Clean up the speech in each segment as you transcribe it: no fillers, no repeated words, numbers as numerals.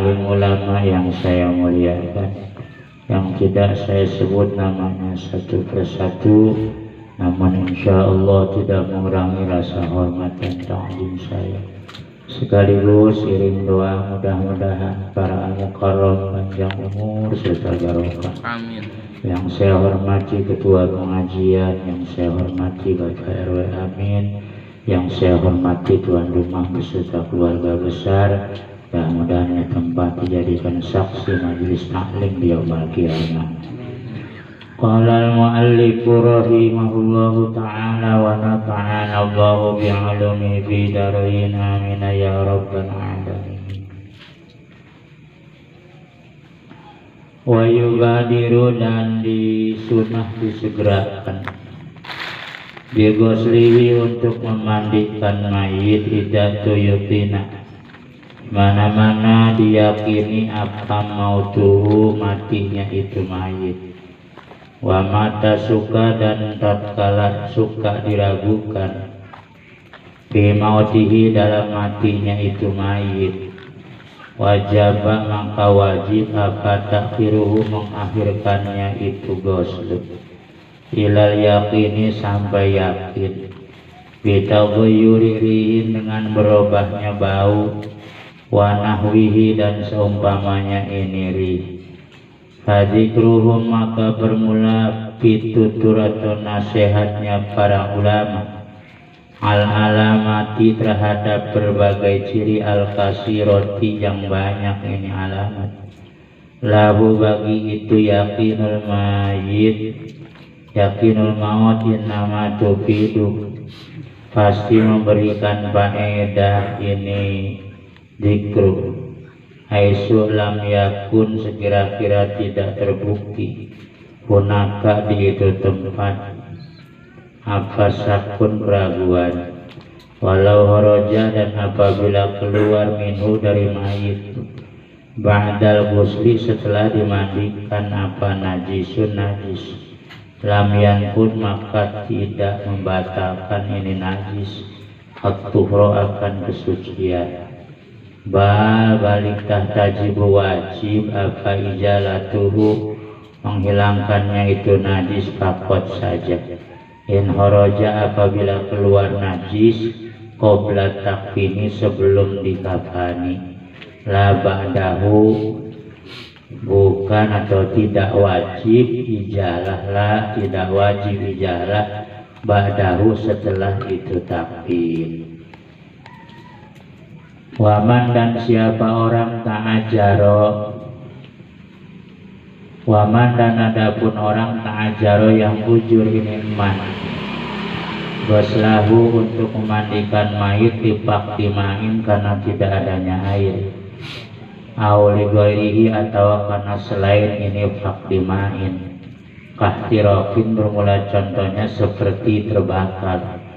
alim ulama yang saya muliakan, yang tidak saya sebut namanya satu persatu, namun insya Allah tidak mengurangi rasa hormat dan ta'zim saya. Sekaligus iring doa mudah-mudahan para al-mukarram panjang umur serta barokah. Amin. Yang saya hormati ketua pengajian, yang saya hormati Bapak RW Amin, yang saya hormati tuan rumah beserta keluarga besar, mudah-mudahan tempat dijadikan saksi majelis taklim di yaumul qiyamah. Qala al-muallifu rahimahullahu ta'ala wa nafa'ana Allahu bi'alumi fi darain amin ya rabbal alamin. Wa yubadiru, dan disunah disegerakan bigoslihi untuk memandikan mayit idza tuyutina, mana-mana diyakini akan mautuhu matinya itu mayit. Wa mata suka, dan tatkala suka diragukan fi mautihi dalam matinya itu mayit, wajib maka wajib apa takhiruhu mengakhirkannya itu goslu ilal yakini sampai yakin, bitaghayyurihi dengan berubahnya bau, wa nahwihi dan seumpamanya ini rih. Fadzikruhum, maka bermula pitutur atau nasihatnya para ulama al-alamati terhadap berbagai ciri al-kasiroti yang banyak ini alamat. Lahu bagi itu yakinul mayit, yakinul maut innama tufidu, pasti memberikan faedah ini zikru. Aisu lam yakun, sekira-kira tidak terbukti hunaka di itu tempat apa sakun keraguan, walau horoja, dan apabila keluar minhu dari mayit ba'dal ghusli setelah dimandikan apa najisun najis, lam yankun maka tidak membatalkan ini najis at-tuhro akan kesucian. Balik tahtajibu wajib apa ijalatuhu menghilangkannya itu najis fakot saja. In horoja apabila keluar najis qobla takfini sebelum dikafani, la ba'dahu bukan atau tidak wajib ijalah, la tidak wajib ijalah ba'dahu setelah itu takfin. Waman, dan siapa orang ta'ajaro, waman dan adapun orang ta'ajaro yang ujur ini eman goslahu untuk memandikan mayit dipaktimain karena tidak adanya air, awli goirihi atau karena selain ini faktimain, kahtirokin bermula contohnya seperti terbakar.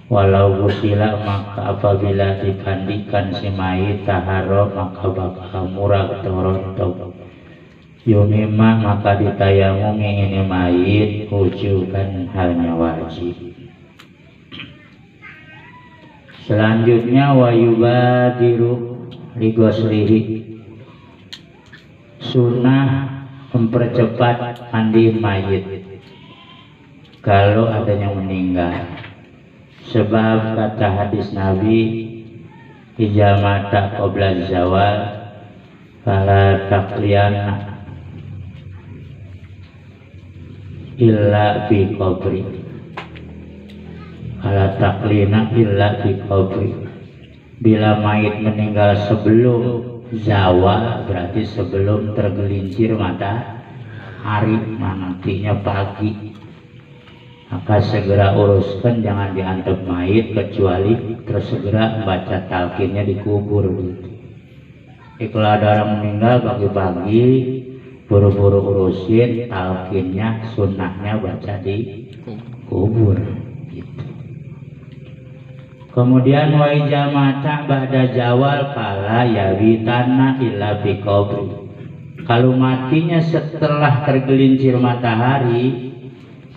Walau gusila, maka apabila dikandikan si mayit taharo maka bakal murah toronto. Yumima, maka ditayamumi ini mayit wujuban halnya wajib. Selanjutnya wa yubadiru ligoslihi, sunnah mempercepat mandi mayit kalau adanya meninggal. Sebab kata hadis Nabi, ijamata qabla zawal fala taqliyana illa fi qabri, fala taqlina illa fi qabri. Bila mayit meninggal sebelum zawal, berarti sebelum tergelincir matahari, nantinya pagi, maka segera uruskan, jangan diantep mayit kecuali tersegera baca talqinnya dikubur gitu. Kalau ada orang meninggal pagi-pagi buru-buru urusin talqinnya, sunnahnya baca di kubur gitu. Kemudian wa ijamata ba'da zawal fala yabitana illa fi qabri. Kalau matinya setelah tergelincir matahari,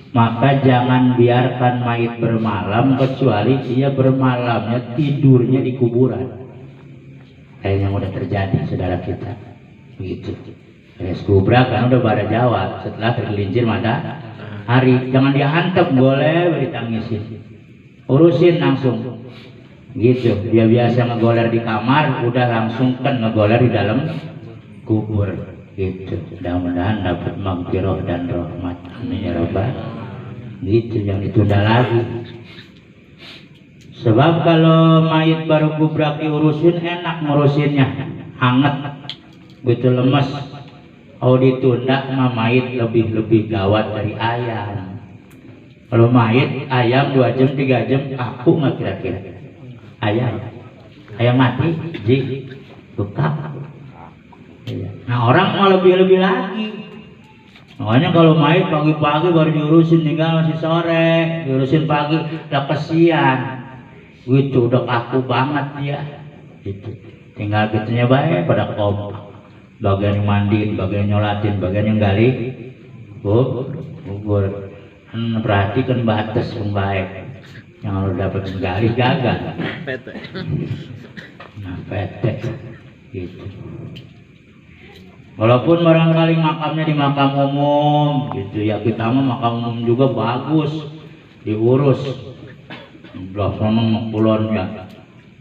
maka jangan biarkan mayit bermalam kecuali dia bermalamnya tidurnya di kuburan. Kayaknya udah terjadi saudara kita begitu. Beres gubrak kan udah pada jawab setelah tergelincir matahari, jangan diantep boleh ditangisin, urusin langsung gitu. Dia biasa ngegoler di kamar, udah langsung kan ngegoler di dalam kubur gitu. Mudah-mudahan dapat maghfirah dan rahmat, amin ya rabbal gitu. Yang ditunda lagi, sebab kalau mayit baru gubrak diurusin enak ngurusinnya, hangat gitu, lemes. Kalau ditunda mah mayit lebih gawat dari ayam. Kalau mayit ayam 2 jam 3 jam kaku nggak kira-kira? Ayam mati bekak. Nah orang mau lebih lagi. Makanya kalau mayit pagi-pagi baru diurusin, tinggal masih sore diurusin pagi udah kesian gitu, udah kaku banget dia gitu. Tinggal gitunya baik pada kompak, bagian yang mandiin, bagian nyolatin, bagian yang gali kubur. Perhatikan batas yang baik, yang harus dapat gali gagal PT gitu. Walaupun barangkali makamnya di makam umum gitu ya, kita mah makam umum juga bagus diurus. Belah sono kulon ya,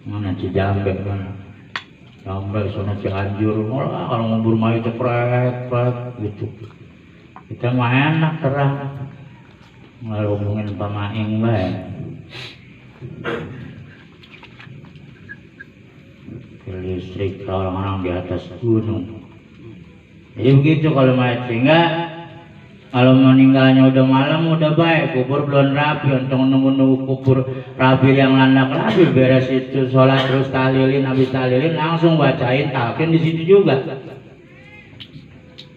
mana Cijambe mana, Jambe sono Cianjur, malah kalau ngubur mayit pret gitu. Kita mah enak terang, ngomongin pamaing bae. Listrik orang-orang di atas gunung. Jadi begitu kalau mayat, sehingga kalau meninggalnya udah malam udah baik, kubur belum rapi, untuk nunggu kubur rapi yang landak rapi, beres itu sholat terus tahlilin, habis tahlilin langsung bacain talqin di situ juga.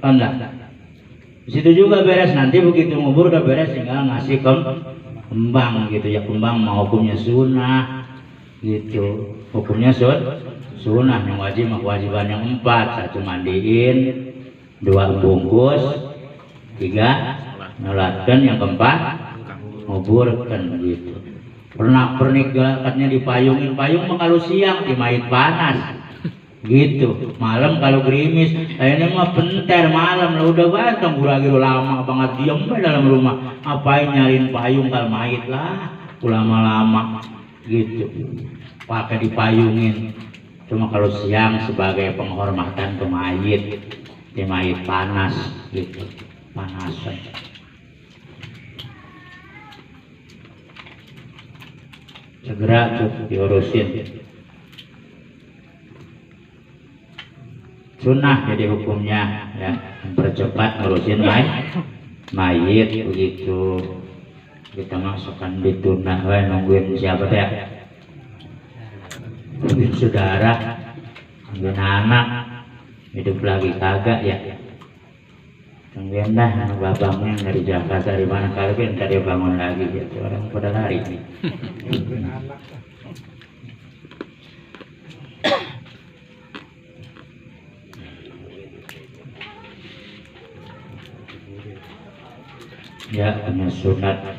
Enggak. Di situ juga beres, nanti begitu ngubur udah beres tinggal ngasih kembang gitu ya, kembang mau hukumnya sunnah gitu. Hukumnya sunnah, yang wajib kewajiban yang 4, 1 mandiin, 2 bungkus, 3 nyolatkan, yang keempat nguburkan gitu. Pernik galakatnya dipayungin, payung mah kalau siang di mayit panas gitu, malam kalau gerimis. Ini mah penter malam lah udah banteng guragi lama banget diem dalam rumah, ngapain nyariin payung kalau mayit lah lama-lama gitu, pakai dipayungin. Cuma kalau siang sebagai penghormatan ke mayit, di mayit panas gitu, panasan. Segera tuh diurusin. Sunnah jadi hukumnya ya, mempercepat ngurusin mayit begitu. Kita masukkan ditunda, nungguin siapa teh? Nungguin saudara, nungguin anak. Hidup lagi kagak ya, tungguin dah babangnya dari Jakarta dari mana kali kan tadi bangun lagi ya, orang pada lari nih. Ya punya sunat.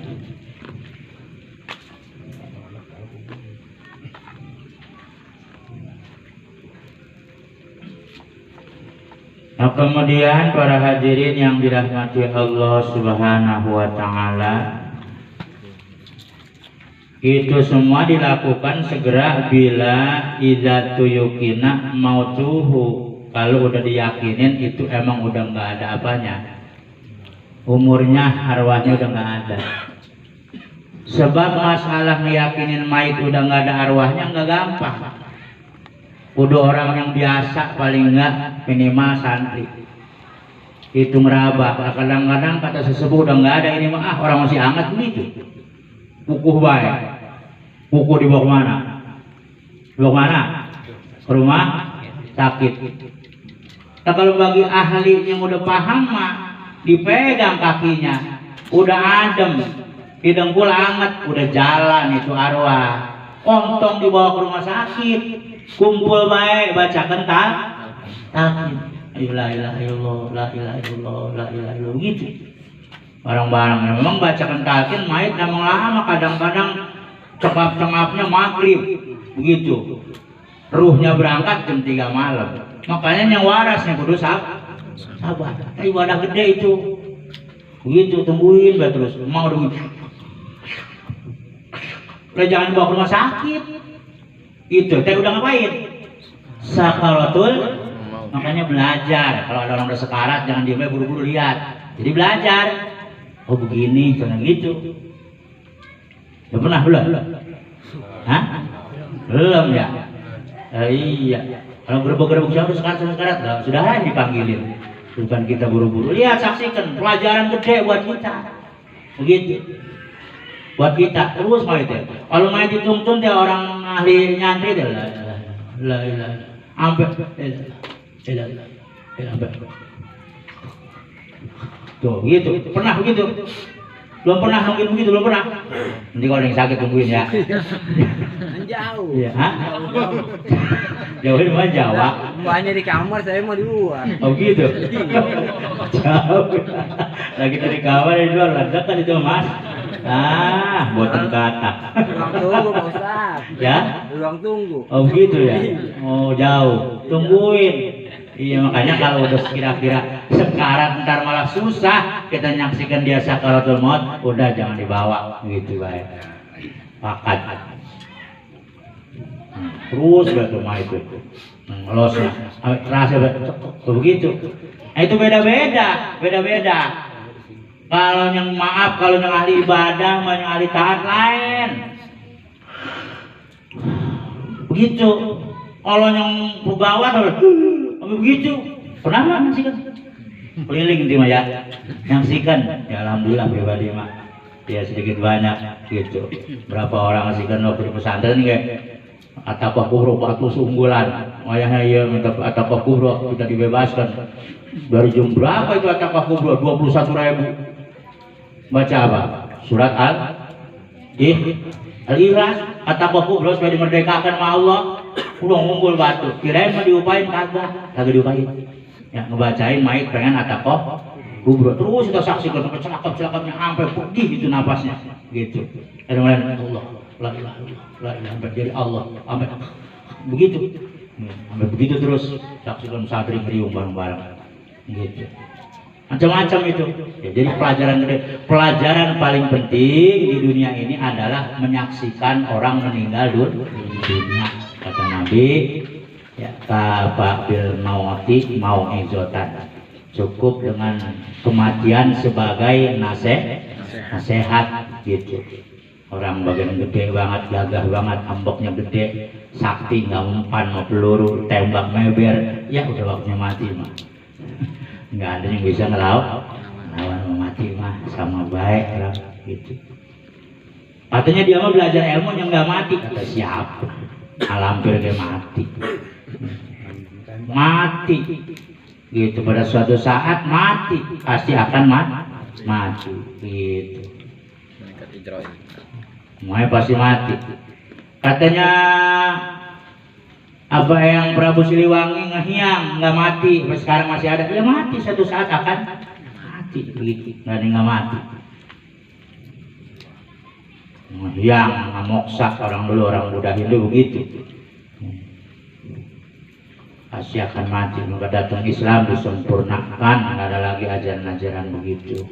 Nah, kemudian para hadirin yang dirahmati Allah Subhanahu wa Ta'ala, itu semua dilakukan segera bila idza tuyukina mautuhu, kalau udah diyakinin itu emang udah nggak ada apanya, umurnya, arwahnya udah nggak ada. Sebab masalah meyakinin mayit udah nggak ada arwahnya nggak gampang. Udah orang yang biasa paling enggak minimal santri itu ngeraba. Kadang-kadang kata sesepuh udah nggak ada ini mah, orang masih hangat begitu. Pukuh baik, pukuh dibawa kemana? Dibawa kemana? Ke rumah sakit. Nah kalau bagi ahli yang udah paham mah, dipegang kakinya, udah adem, didengkul hangat, udah jalan itu arwah. Ontong dibawa ke rumah sakit, kumpul baik, bacakan talqin, la ilaha illallah, la ilaha illallah, la ilaha illallah gitu. Barang-barang memang bacakan talqin mayit memang lama, kadang-kadang cengap-cengapnya maghrib begitu. ruhnya berangkat jam 3 malam. Makanya yang warasnya kudu sabar. Ibadah gede itu. Begitu tungguin terus mau duit. Udah jangan dibawa ke rumah sakit. Itu teh udah ngapain? Sakaratul. Makanya belajar. Kalau ada orang udah sekarat jangan diam buru-buru lihat. Jadi belajar. Oh begini, jangan gitu. Udah pernah belum? Hah? Belum ya? Iya. Kalau gerbek-gerbek siapa sekarat lah, sudah aja dipanggilin. Bukan kita buru-buru. Lihat, saksikan pelajaran gede buat kita. Begitu. Buat kita terus mau itu. Kalau main dituntun dia orang ahli nyantri dia lah. Ampe. Tuh, gitu. Pernah begitu? Belum pernah mungkin begitu, belum pernah. Nanti kalau yang sakit tungguin ya. Jauh. Iya, hah? Jauh di mana Jawa? Mbaknya di kamar, saya mau di luar. Oh gitu. Jauh. Lagi dari kamar di luar, ledak kan itu Mas. Buatan kata. Ruang tunggu Pak Ustaz. Ya? Ruang tunggu. Oh gitu ya. Oh jauh. Tungguin. Iya makanya kalau udah kira-kira sekarat ntar malah susah kita nyaksikan dia sakaratul maut, udah jangan dibawa gitu baik. Pakat. Terus berdoa itu. Losnya. Terasa begitu. Itu beda-beda. Kalau yang maaf, kalau yang ahli ibadah, yang ahli taat lain. Begitu. Kalau yang pegawai begitu. Pernah nggak nyaksikan? Keliling di ya. Nyaksikan. Ya alhamdulillah pribadi mah. Ya sedikit banyak gitu. Berapa orang nyaksikan waktu di pesantren nih kayak atapah kubro batu sunggulan. Wayahnya iya minta atapah kubro kita dibebaskan. Dari jam berapa itu atapah kubro? 21.000. Baca apa? Surat Al-Ikhlas. Atapah kubro supaya dimerdekakan sama Allah. Udah ngumpul batu. Kirain mah diupain kagak diupain. Ya ngebacain mayit pengen atapah kubro. Terus kita saksikan sampai celakap-celakapnya sampai pergi itu napasnya. Gitu. Kadang-kadang Allah. La ilaha illallah dari Allah sampai begitu sampai begitu terus saksikan santri ngeriung bareng-bareng gitu macam-macam itu ya, jadi pelajaran paling penting di dunia ini adalah menyaksikan orang meninggal dunia kata Nabi ya kafa bil mauti mau izotan cukup dengan kematian sebagai nasihat gitu. Orang bagian gede banget, gagah banget, amboknya gede, sakti nggak mempan mau peluru, tembak meber, ya udah waktunya mati mah. Nggak ada yang bisa ngelawan mau mati mah sama baik lah gitu. Katanya dia mah belajar ilmu yang nggak mati, kata siapa? Alampir dia mati, gitu pada suatu saat mati, pasti akan mati, gitu. Semuanya pasti mati. Katanya apa yang Prabu Siliwangi ngehiang nggak mati, sekarang masih ada. Ya mati satu saat akan mati begitu. Nggak ada yang nggak mati. Ngehiang, ngamoksak orang dulu orang Buddha Hindu begitu. Pasti akan mati. Maka datang Islam disempurnakan, nggak ada lagi ajaran-ajaran begitu.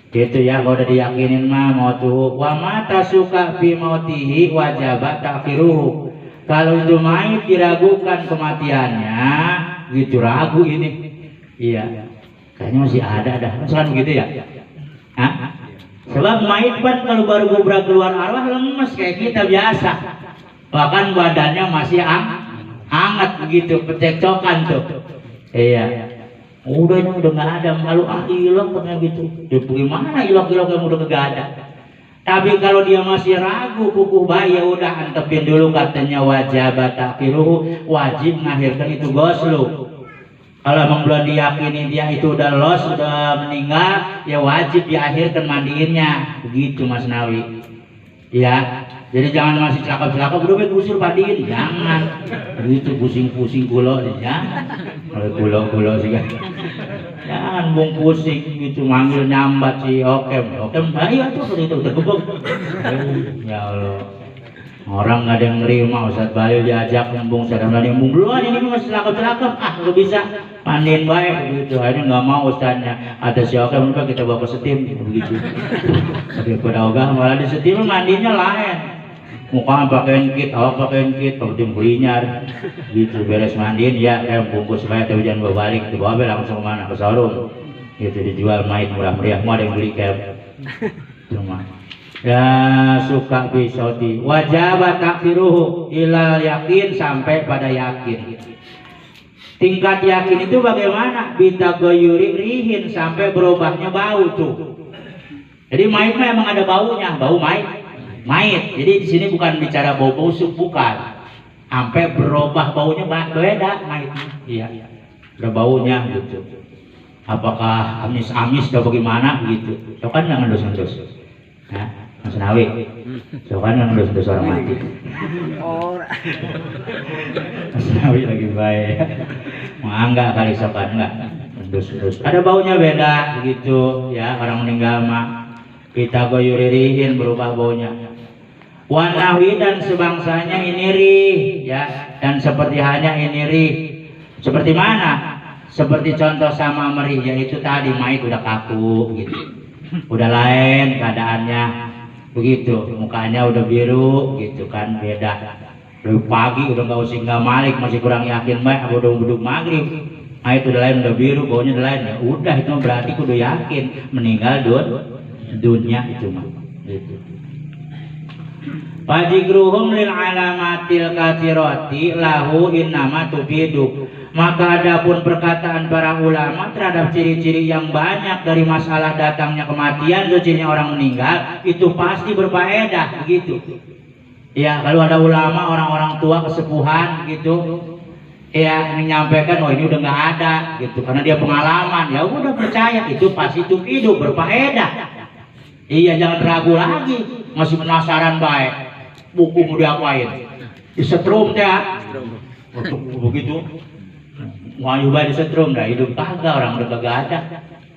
Gitu ya, kalau udah diyakinin mah mautuhu wa mata suka fi mautihi wajabat takfiruhu. Kalau itu mayit diragukan kematiannya, gitu ragu ini. Iya, kayaknya masih ada dah. Misalkan begitu ya? Hah? Sebab mayit kan kalau baru beberapa keluar arwah lemes kayak kita biasa. Bahkan badannya masih hangat begitu, pecekcokan tuh. Iya. Udah nggak ada, malu ilok katanya gitu. Ya bagaimana ilok-ilok yang udah nggak ada? Tapi kalau dia masih ragu kukuh bayi, ya udah antepin dulu katanya wajib takfiruhu, wajib mengakhirkan itu goslu. Kalau emang belum diyakini dia itu udah los, udah meninggal, ya wajib diakhirkan mandiinnya. Begitu Mas Nawi. Ya. Jadi jangan masih celaka-celaka udah gusur pandiin, jangan. Begitu pusing-pusing kulo jangan. Kalau kulo sih kan. Jangan bung pusing gitu manggil nyambat si okem ayo tuh itu tergebuk. Ya Allah. Orang nggak ada yang nerima. Ustadz Balil diajak nyambung, sadar nyambung duluan, ini masih cakep-cakep, nggak bisa mandiin baik begitu. Akhirnya nggak mau ustadznya. Ada si Oka minta kita bawa ke setim begitu. Tapi pada Oga malah di setim mandinya lain. Muka pakaiin kit, awak pakaiin kit, pakai kulinyar gitu. Beres mandiin ya bungkus supaya tapi jangan bawa balik, itu bawa langsung kemana, ke showroom gitu, dijual main murah meriah, mau ada yang beli cuma ya suka bisoti wajib takfiruhu ilal yakin, sampai pada yakin. Tingkat yakin itu bagaimana? Bitagoyuri rihin, sampai berubahnya bau tuh. Jadi mayit mah emang ada baunya, bau mayit. Jadi di sini bukan bicara bau busuk, bukan. Sampai berubah baunya beda mayitnya. Iya. Ada baunya gitu. Apakah amis-amis atau bagaimana gitu. So kan jangan ngendus-ngendus. Nah, Mas Nawi. So kan jangan ngendus-ngendus orang mati. Mas Nawi lagi baik. Enggak kali sokan enggak. Ngendus-ngendus. Ada baunya beda begitu ya, orang meninggal mah. Kita goyuririhin berubah baunya. Wanawi dan sebangsanya ini rih ya, dan seperti hanya ini rih. Seperti mana? Seperti contoh sama merih, yaitu tadi mayit udah kaku gitu, udah lain keadaannya begitu, mukanya udah biru gitu kan, beda. Lebih pagi udah nggak usah nggak malik, masih kurang yakin baik, udah beduk maghrib, mayit udah lain, udah biru, baunya udah lain, ya udah itu berarti kudu yakin meninggal dunia itu mah gitu. Fajigruhum lil alamatil katsirati lahu innama tufidu. Maka adapun perkataan para ulama terhadap ciri-ciri yang banyak dari masalah datangnya kematian, cirinya orang meninggal, itu pasti berfaedah begitu. Ya, kalau ada ulama, orang-orang tua kesepuhan gitu, ya menyampaikan, oh ini udah nggak ada gitu, karena dia pengalaman, ya udah percaya itu pasti tufidu, berfaedah. Iya, jangan ragu lagi, masih penasaran baik. Buku mau diapain? Disetrum ya. Begitu. Mau nyoba disetrum, dah hidup kagak, orang udah kagak ada.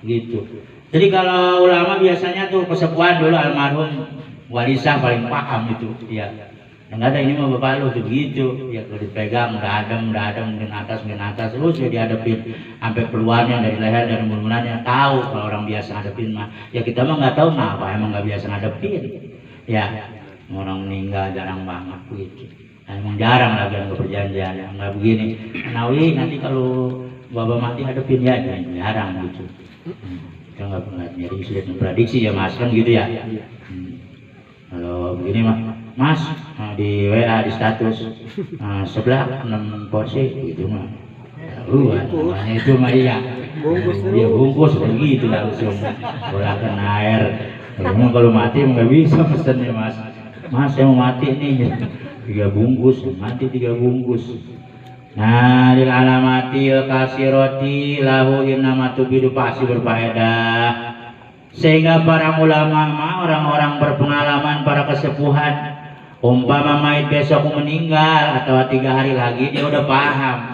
Gitu. Jadi kalau ulama biasanya tuh kesepuhan dulu almarhum Walisah paling paham itu. Iya. Yang ada ini mah bapak lu tuh begitu. Ya kalau dipegang udah adem mungkin atas terus ya dihadapin sampai keluarnya dari leher dari mulutnya, tahu kalau orang biasa ngadepin mah. Ya kita mah nggak tahu kenapa emang nggak biasa ngadepin. Ya. Orang meninggal jarang banget begitu. Nah, emang jarang lagi yang perjanjian yang nggak begini. Nawi nanti kalau bapak mati hadapin ya, jarang gitu. Kita nggak pernah nyari sudah memprediksi ya mas kan gitu ya. Kalau begini mah mas di WA di status sebelah 6 porsi gitu mah. Namanya itu mah iya. Dia bungkus begitu langsung. Bolehkan air. Kalau mati nggak bisa pesennya mas. Mas saya mau mati nih 3 bungkus, mati 3 bungkus. Nah, lil alamatil kasiroti lahu innama tubidu pasti berfaedah. Sehingga para ulama, orang-orang berpengalaman, para kesepuhan, umpama mayit besok meninggal atau 3 hari lagi dia udah paham.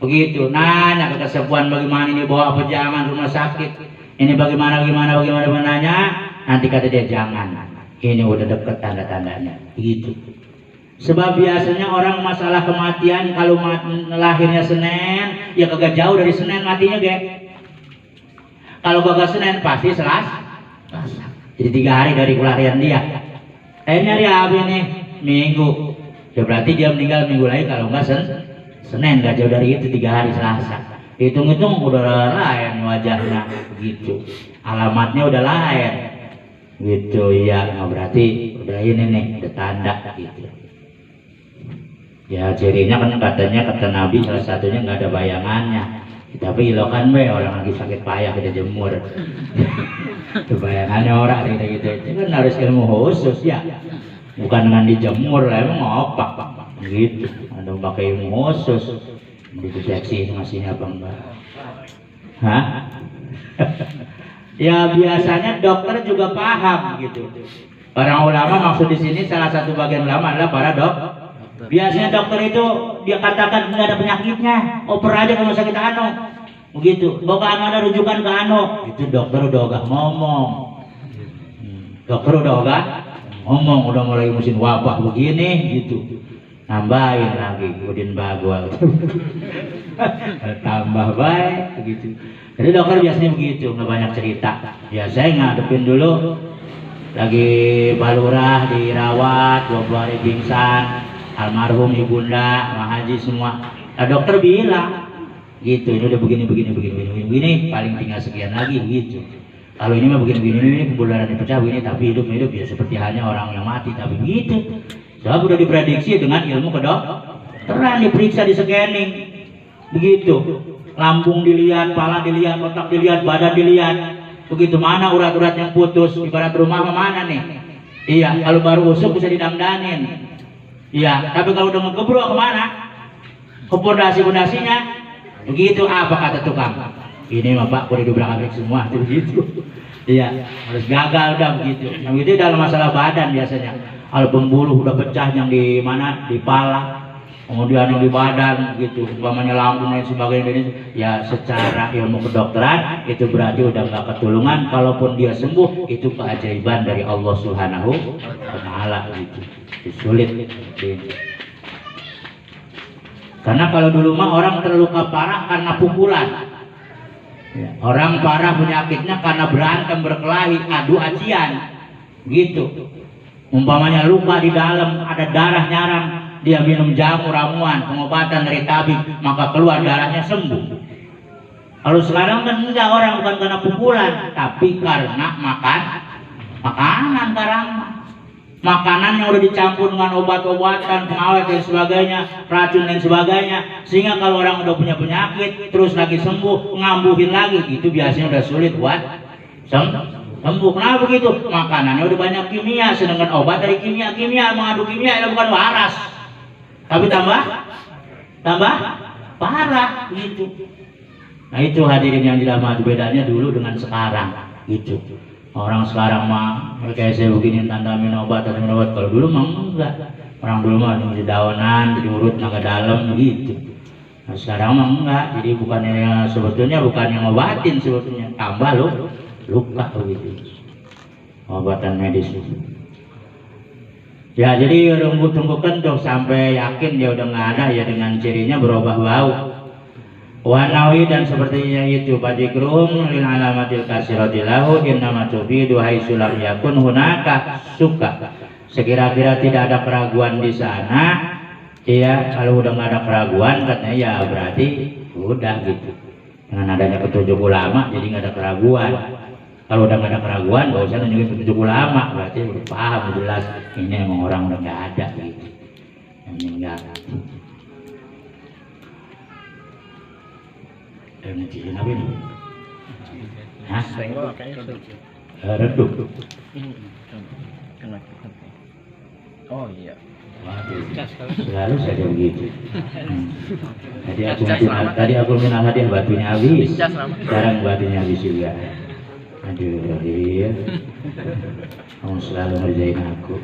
Begitu. Nanya ke kesepuhan bagaimana ini bawa pejangan rumah sakit. Ini bagaimana nanya, nanti kata dia jangan. Ini udah deket tanda-tandanya begitu. Sebab biasanya orang masalah kematian kalau lahirnya Senin ya kagak jauh dari Senin matinya ge. Kalau kagak Senin pasti Selasa. Jadi 3 hari dari kelahiran dia. Ini hari apa nih? Minggu. Ya berarti dia meninggal minggu lagi, kalau enggak Senin, gak jauh dari itu 3 hari Selasa. Hitung-hitung udah lain wajahnya begitu. Alamatnya udah lain. Gitu ya, nah berarti udah ini nih, udah tanda gitu. Ya cirinya kan katanya kata Nabi salah satunya nggak ada bayangannya. Tapi ilokan be orang lagi sakit payah kita jemur. Bayangannya orang gitu. Itu kan harus ilmu khusus ya. Bukan dengan dijemur lah, emang opak gitu. Ada pakai ilmu khusus. Dideteksi masihnya apa enggak? Hah? Ya biasanya dokter juga paham gitu. Para ulama maksud di sini salah satu bagian ulama adalah para dokter. Biasanya dokter itu dia katakan nggak ada penyakitnya, oper aja kalau sakit anu, begitu. Bapak ada rujukan ke anu, itu dokter udah ogah ngomong. Dokter udah ogah ngomong udah mulai musim wabah begini gitu, nambahin lagi udin bagwal tambah baik gitu. Jadi dokter biasanya begitu, nggak banyak cerita. Biasanya ngadepin dulu lagi balurah dirawat 20 hari pingsan, almarhum ibunda, Mak Haji semua. Nah, dokter bilang gitu, ini udah begini, paling tinggal sekian lagi gitu. Kalau ini mah begini, pembuluh darah dipecah begini, tapi hidup ya seperti halnya orang yang mati, tapi gitu. Sebab udah diprediksi dengan ilmu kedokteran, diperiksa, di scanning, begitu. Lambung dilihat, kepala dilihat, otak dilihat, badan dilihat, begitu. Mana urat-urat yang putus, ibarat rumah mana nih? Iya, kalau baru usuk bisa didamdanin. Iya, tapi kalau udah ngegebrok kemana? Ke pondasi-pondasinya, begitu. Apa kata tukang? Ini mah Pak, udah dibelakang semua, begitu. Iya, harus gagal udah begitu. Yang itu dalam masalah badan biasanya. Kalau pembuluh udah pecah yang di mana? Di pala, kemudian yang di badan gitu, umpamanya lambung dan sebagainya. Ya secara ilmu kedokteran itu berarti udah nggak ketulungan. Kalaupun dia sembuh, itu keajaiban dari Allah Subhanahu wa Ta'ala gitu. Sulit gitu. Karena kalau dulu mah orang terluka parah karena pukulan. Ya, orang parah penyakitnya karena berantem, berkelahi, adu ajian gitu. Umpamanya luka di dalam, ada darah nyarang, dia minum jamu ramuan pengobatan dari tabib, maka keluar darahnya, sembuh. Kalau sekarang kan enggak, orang bukan karena pukulan, tapi karena makanan karang. Makanan yang udah dicampur dengan obat-obatan, pengawet dan sebagainya, racun dan sebagainya, sehingga kalau orang udah punya penyakit terus lagi sembuh, ngambuhin lagi, itu biasanya udah sulit buat sembuh. Kenapa begitu? Makanannya udah banyak kimia, sedangkan obat dari kimia mengadu kimia itu bukan waras, tapi tambah parah gitu. Nah itu hadirin yang dirahmati, bedanya dulu dengan sekarang gitu. Orang sekarang mah kayak saya begini tanda minum obat. Kalau dulu mah enggak. Orang dulu mah di daunan, diurut naga dalam gitu. Nah sekarang mah enggak. Jadi bukannya sebetulnya bukan yang ngobatin, sebetulnya tambah luka begitu. Obatan medis itu. Ya jadi tunggu-tunggukan tuh sampai yakin dia udah nggak ada, ya dengan cirinya berubah bau. Wanawi dan sepertinya itu badikrum lil alamatil kasirati lahu innama tufidu haitsu lam yakun hunaka suka. Sekira-kira tidak ada keraguan di sana, ya kalau udah nggak ada keraguan katanya ya berarti udah gitu. Dengan adanya petunjuk ulama jadi nggak ada keraguan. Kalau udah nggak ada keraguan nggak usah nunjukin petunjuk ulama, berarti udah paham jelas ini emang orang udah nggak ada gitu. Yang meninggal. Cincin apa ini? Hah? Redup. Oh iya. Selalu saja begitu. Tadi aku minta hadiah batunya habis. Sekarang batunya habis juga. Aduh, iya. Kamu selalu ngerjain aku.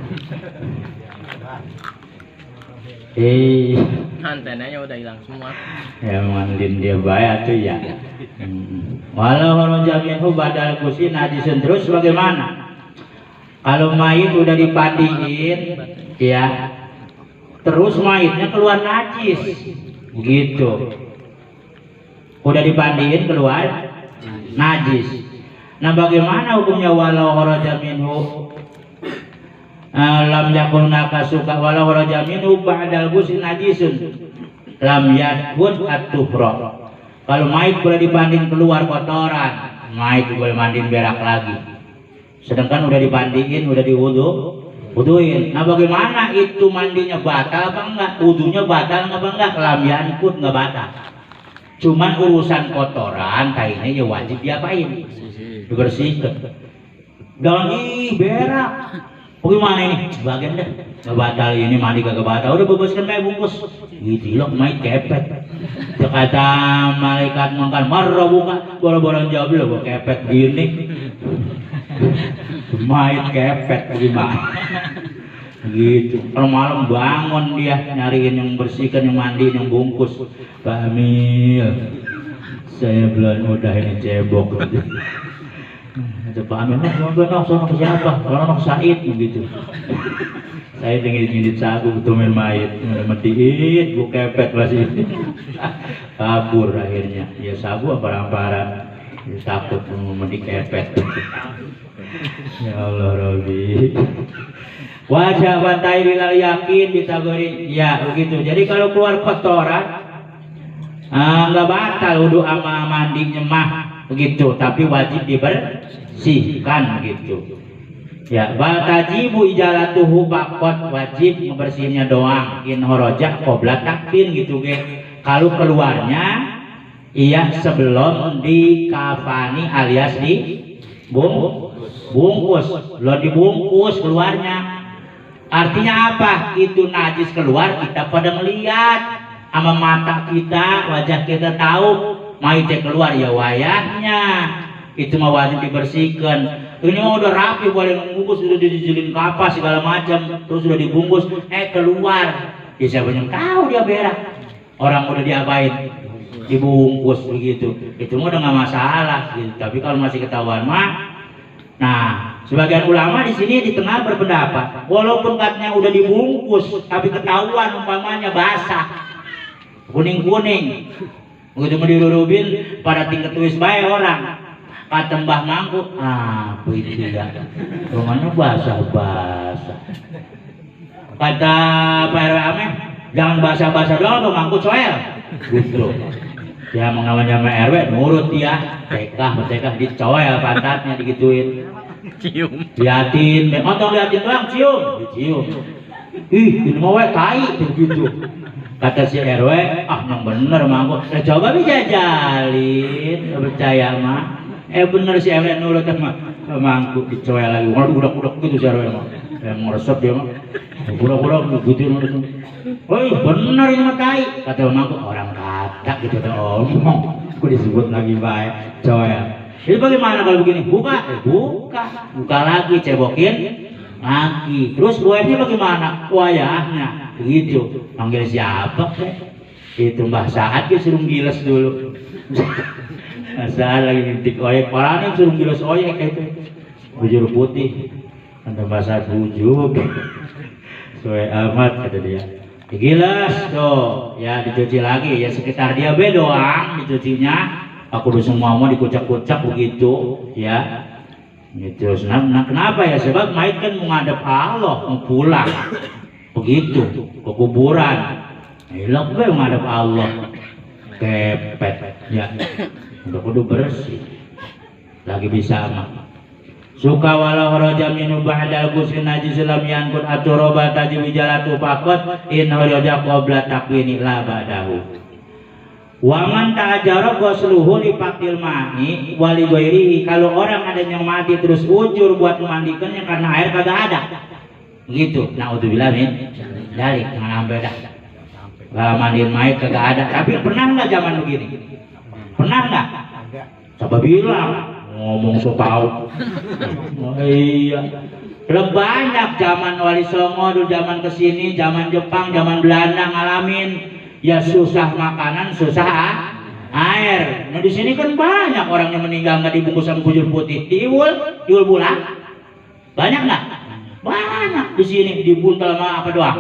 Antenanya udah hilang semua. Ya mandin dia bayar tuh ya. Walau orang jaminhu badal kusin hadisun, terus bagaimana? Kalau mayit udah dipandiin, ya, terus mayitnya keluar najis, gitu. Udah dipandiin keluar najis. Nah bagaimana hukumnya walau orang jaminhu? Lam yakun nakasuka walau raja minhu ba'dal ghusl najisun lam yakun at-tuhra. Kalau mayit boleh dibanding keluar kotoran, mayit boleh mandiin berak lagi. Sedangkan udah dibandingin, udah wuduin. Nah bagaimana itu mandinya batal apa enggak? Wudunya batal apa enggak? Lam yakun enggak batal. Cuman urusan kotoran kayaknya ya wajib diapain? Dibersihkan. Jangan berak. Bagaimana ini? Bagian dah. Nggak batal ini, mandi kagak batal. Udah bebaskan kayak bungkus. Gitu loh, main kepet. Kata malaikat mengkan marah buka. Bola-bola jawab loh, kepet gini. Main kepet gimana? Gitu. Kalau malam bangun dia nyariin yang bersihkan, yang mandiin, yang bungkus. Pak Amil, saya belum udah ini cebok. Pak Amin, sono ke siapa? Sono Said begitu. Saya tinggi sagu betul mayit, matiit, bu kepet masih kabur akhirnya. Ya sagu apa takut mati kepet. Ya Allah Robi. Wajah bantai bilal yakin bisa beri, ya begitu. Jadi kalau keluar kotoran, nggak batal wudhu sama mandi nyemah begitu, tapi wajib dibersihkan begitu. Ya, batajibu ijalatuhu bakot, wajib ngebersihinnya doang. In horojak qobla takbir gitu ge. Kalau keluarnya iya sebelum dikafani alias dibungkus. Lo dibungkus keluarnya. Artinya apa? Itu najis keluar kita pada melihat sama mata kita, wajah kita tahu mayitnya keluar ya wayahnya. Itu mah wajib dibersihkan. Ini udah rapi, boleh membungkus, sudah dijilin kapas segala macam, terus sudah dibungkus, keluar. Ya siapa yang tahu dia berak? Orang udah diapain? Dibungkus begitu. Itu mah udah nggak masalah. Gitu. Tapi kalau masih ketahuan mah, nah sebagian ulama di sini di tengah berpendapat, walaupun katanya udah dibungkus, tapi ketahuan umpamanya basah, kuning-kuning, begitu mau dirurubin pada tingkat tulis baik orang. Kata Mbah Mangku, begitu ya, rumahnya basah-basah. Kata Pak RW Ameh, jangan basah-basah doang, Mbah Mangku coel. Gitu. Ya mengawannya sama RW, nurut dia, tekah dicoel pantatnya digituin. Cium. Liatin, otong liatin doang, cium, dicium. Ini mau tai begitu. Kata si RW, yang bener Mangku, coba dijajalin, percaya mah. Bener si RW nurut sama Mangku dicoel lagi. Udah gitu si RW mah. Yang meresep dia mah. Udah gitu nurut. Woi, bener ini mah tai. Kata Mangku, orang kata gitu tuh omong. Aku disebut lagi baik, coel. Jadi bagaimana kalau begini? Buka lagi, cebokin lagi. Terus webnya bagaimana? Wayahnya begitu. Panggil siapa? Itu Mbah Saad dia suruh giles dulu. Saat lagi ngintik oyek, parahnya suruh gilas oyek itu bujur putih, ada bahasa bujuk, sesuai amat kata dia. Digilas tuh, ya dicuci lagi, ya sekitar dia doang dicucinya. Aku udah semua mau dikucak-kucak begitu, ya. Gitu. Nah, kenapa ya? Sebab mayit kan menghadap Allah, mau pulang, begitu, ke kuburan. Hilang gue menghadap Allah, kepet, ya. Udah kudu bersih lagi bisa mah suka walau roja minu ba'dal ghusl najis lam yankut aturoba taji wijalatu faqat in roja qabla takwini la ba'dahu wa man ta'ajara ghusluhu li faqil ma'i wali ghairihi. Kalau orang ada yang mati terus ujur buat memandikannya karena air kagak ada gitu, naudzubillah min dari jangan sampai dah mandiin mayat kagak ada. Tapi pernah nggak zaman begini? Pernah nggak? Coba bilang, ngomong so tau. Iya. Banyak zaman Wali Songo, dulu zaman kesini, zaman Jepang, zaman Belanda ngalamin ya susah makanan, susah air. Nah di sini kan banyak orang yang meninggal nggak dibungkus sama bujur putih. Diiwul bulan. Banyak nggak? Banyak di sini dibuntel sama apa doang?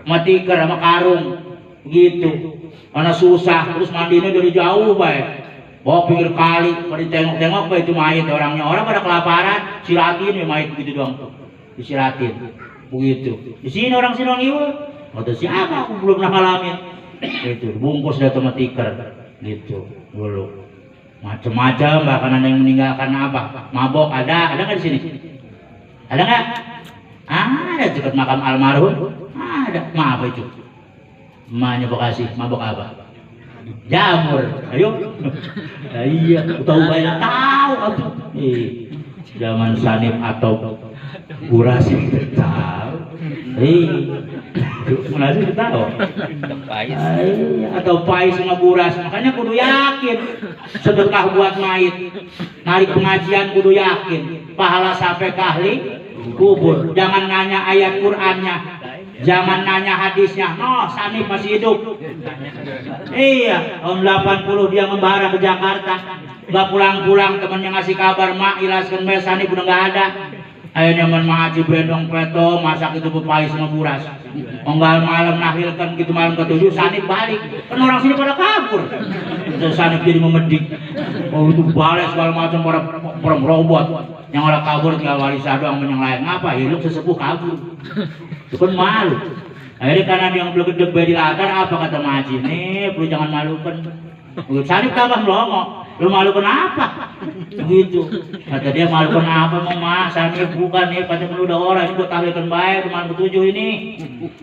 Sama tikar, sama karung, gitu. Karena susah, terus mandinya dari jauh baik. Bawa pinggir kali, pada tengok-tengok itu mayit orangnya. Orang pada kelaparan, siratin ya mayit begitu doang tuh. Disiratin, begitu. Di sini orang sini orang iwul. Kata siapa? Aku belum pernah ngalamin. Itu bungkus dah sama tikar, gitu dulu. Macam-macam, bahkan ada yang meninggal karena apa? Mabok ada nggak di sini? Ada nggak? Ada dekat makam almarhum. Ada, apa itu? Emaknya Bekasi, mabok apa? Jamur, ayo. Iya, tahu banyak tahu atuh. Zaman Sanif atau Buras tahu. Mana sih tahu? Atau Pais sama Buras, makanya kudu yakin. Sedekah buat mayit, narik pengajian kudu yakin. Pahala sampai ke ahli kubur. Jangan nanya ayat Qur'annya. Jangan nanya hadisnya, no, Sanif masih hidup. Iya, tahun 80 dia membara ke Jakarta. Gak pulang-pulang, temennya ngasih kabar, mak ilaskan Mbak Sanif udah gak ada. Akhirnya Haji Brendong Peto masak itu pepai sama buras. Onggal malam nahilkan gitu malam ke-7 Sanif balik. Kan orang sini pada kabur. Terus Sanif jadi memedik. Oh itu balik segala macam orang robot. Yang orang kabur tinggal Walisah doang yang lain. Ngapa? Hidup sesepuh kabur. Itu kan malu. Akhirnya karena dia belum gedeg di latar apa kata Haji? Nih perlu jangan malukan. Sanif tambah melongo. Lu malu kenapa? Begitu. Kata dia malu kenapa mau mas? Sanif bukan nih, kata lu udah orang ini buat tahlilkan baik, malam ke-7 ini.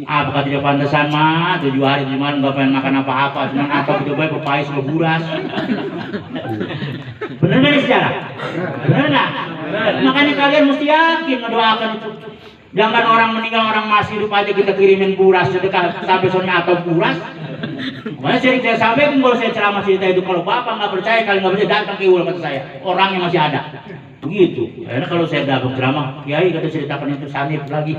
Apa kata dia pantesan mah? 7 hari 7 malam gak pengen makan apa-apa, cuma apa gitu baik pepai sama buras. Bener gak nih sejarah? Bener gak? Makanya kalian mesti yakin ngedoakan itu. Jangan orang meninggal, orang masih hidup aja kita kirimin buras sedekah sampai soalnya atau buras. Makanya sering saya sampaikan kalau saya ceramah cerita itu, kalau bapak nggak percaya, kalian nggak percaya datang ke Iul kata saya, orangnya masih ada. Begitu. Karena kalau saya dapat ceramah, kiai kata ceritakan itu Sanif lagi.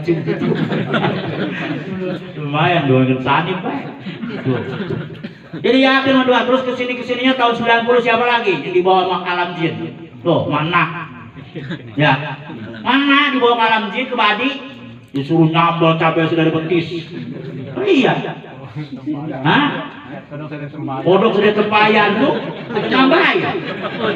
Lumayan doang Sanif pak. Jadi yakin mendoa terus kesininya tahun 90 siapa lagi yang dibawa sama alam jin? Tuh mana? Ya, mana dibawa ke alam jin ke Badi? Disuruh nyambal cabai sudah dibetis. Oh iya. Hah? Kodok sudah tempayan tuh, nambah ya.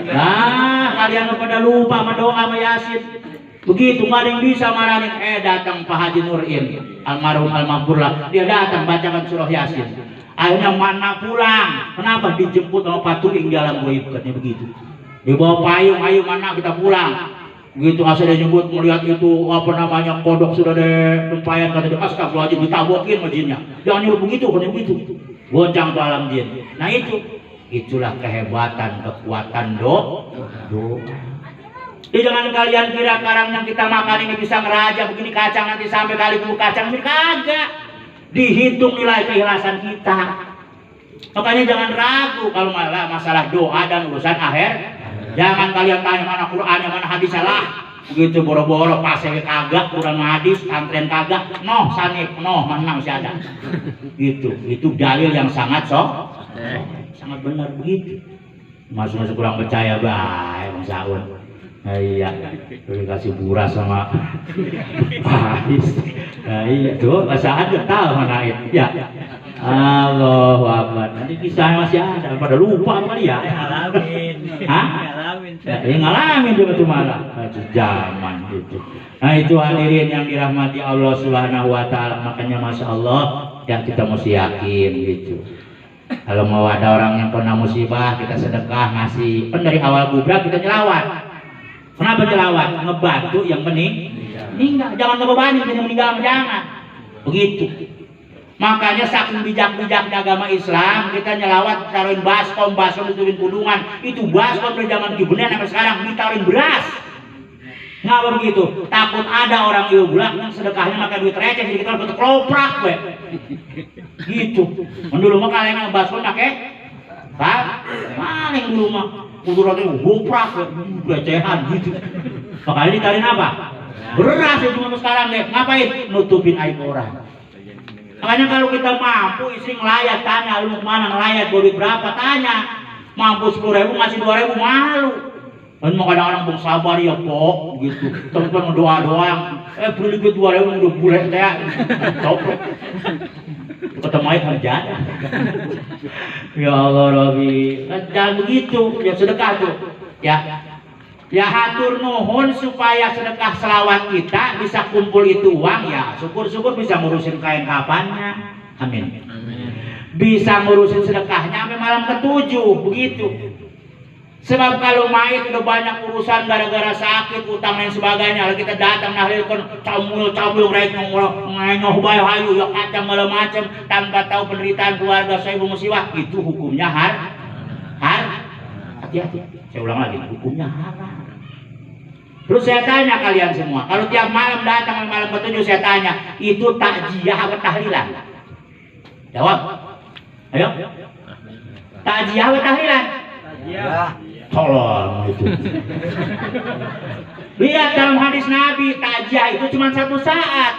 Nah, kalian pada lupa sama doa sama Yasin. Begitu nggak ada yang bisa marahin. Datang Pak Haji Nurin, almarhum almarhumlah, dia datang bacakan surah Yasin. Akhirnya mana pulang? Kenapa? Dijemput sama Pak Tuing di alam goib katanya begitu. Dibawa payung, ayo mana kita pulang. Begitu asal dia nyebut melihat itu apa namanya kodok sudah ada tempayan kata dia astagfirullahaladzim ditabokin majinnya. Jangan nyuruh begitu, katanya begitu. Goncang tuh alam jin. Nah itulah kehebatan kekuatan doa. Jadi jangan kalian kira karang yang kita makan ini bisa ngeraja begini kacang nanti sampai kali puluh kacang ini kagak. Dihitung nilai keikhlasan kita. Makanya jangan ragu kalau masalah doa dan urusan akhir. Jangan kalian tanya mana Quran, mana hadis salah. Begitu boro-boro pasnya kagak, kurang hadis, antren kagak. Noh Sanif, noh mana masih ada. Gitu. Itu dalil yang sangat sangat benar begitu. Masuk kurang percaya baik Bang Saun. Iya, kasih buras sama hadis. Iya tuh, masa ada tahu mana itu. Ya. Allahu Akbar. Nanti kisahnya masih ada, pada lupa kali ya. Ngalamin. Hah? Ngalamin juga tuh malah. Zaman itu. Nah itu hadirin yang dirahmati Allah Subhanahu Wa Taala. Makanya masya Allah yang kita mesti yakin gitu. Kalau mau ada orang yang kena musibah kita sedekah ngasih. Kan dari awal budak kita nyelawat. Kenapa nyelawat? Ngebantu yang meninggal. Jangan ngebebani yang meninggal jangan. Begitu. Makanya saking bijak-bijaknya agama Islam kita nyelawat taruhin baskom diturin kudungan itu baskom dari zaman Kibenen sampai sekarang ditaruhin beras. Ngapa begitu? Takut ada orang iulak yang sedekahnya makan duit receh jadi kita harus keloprak we. Gitu. Dulu mah kalian baskom pakai maling dulu mah kudurannya goprak we recehan gitu. Makanya ditaruhin apa? Beras ya cuma sekarang deh. Ngapain? Nutupin aib orang. Makanya kalau kita mampu istri ngelayat tanya lu mau kemana ngelayat duit berapa tanya mampu 10.000 ngasih 2.000 malu kan mau kadang-kadang bang sabar ya kok gitu teman-teman doa doang beli duit 2.000 udah boleh saya coplok ketemu aja kerjaan ya Allah Rabbi jangan begitu ya sedekah tuh ya hatur nuhun supaya sedekah selawat kita bisa kumpul itu uang ya syukur-syukur bisa ngurusin kain kafannya amin. Bisa ngurusin sedekahnya sampai malam ke-7 begitu sebab kalau mayit udah banyak urusan gara-gara sakit utang dan sebagainya lalu kita datang nahlilkan camul rek nyoh bae hayu ya kacang segala macam tanpa tahu penderitaan keluarga saya musibah itu hukumnya hati-hati saya ulang lagi hukumnya haram. Terus saya tanya kalian semua, kalau tiap malam datang malam ke-7 saya tanya, itu takjiah atau tahlilan? Jawab. Ayo. Takjiah atau tahlilan? Takjiah. Tolong itu. Lihat dalam hadis Nabi, takjiah itu cuma 1 saat.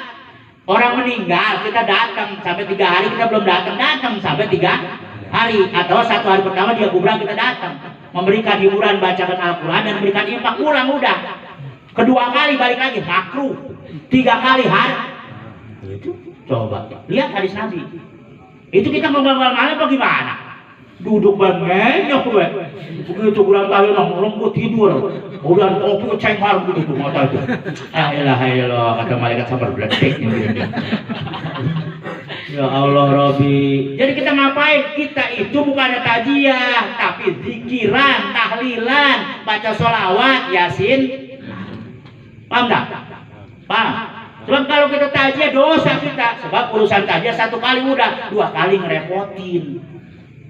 Orang meninggal kita datang sampai 3 hari kita belum datang sampai 3 hari, atau 1 hari pertama dia kubra kita datang, memberikan hiburan, bacakan Al-Quran dan memberikan infak, pulang udah. Kedua kali balik lagi makruh, 3 kali hari. Itu coba lihat hadis Nabi. Itu kita ngomong malam apa gimana? Duduk bangenyok gue. Begitu kurang tahu nongkrong gue tidur. Udah kopi cengar gitu tuh mata itu. La ilaha illallah, kata malaikat sabar bledek ini. Ya Allah Robbi. Jadi kita ngapain? Kita itu bukan takjiah, tapi zikiran, tahlilan, baca sholawat, yasin. Paham enggak? Paham? Sebab kalau kita takjiah dosa kita. Sebab urusan takjiah 1 kali udah, 2 kali ngerepotin.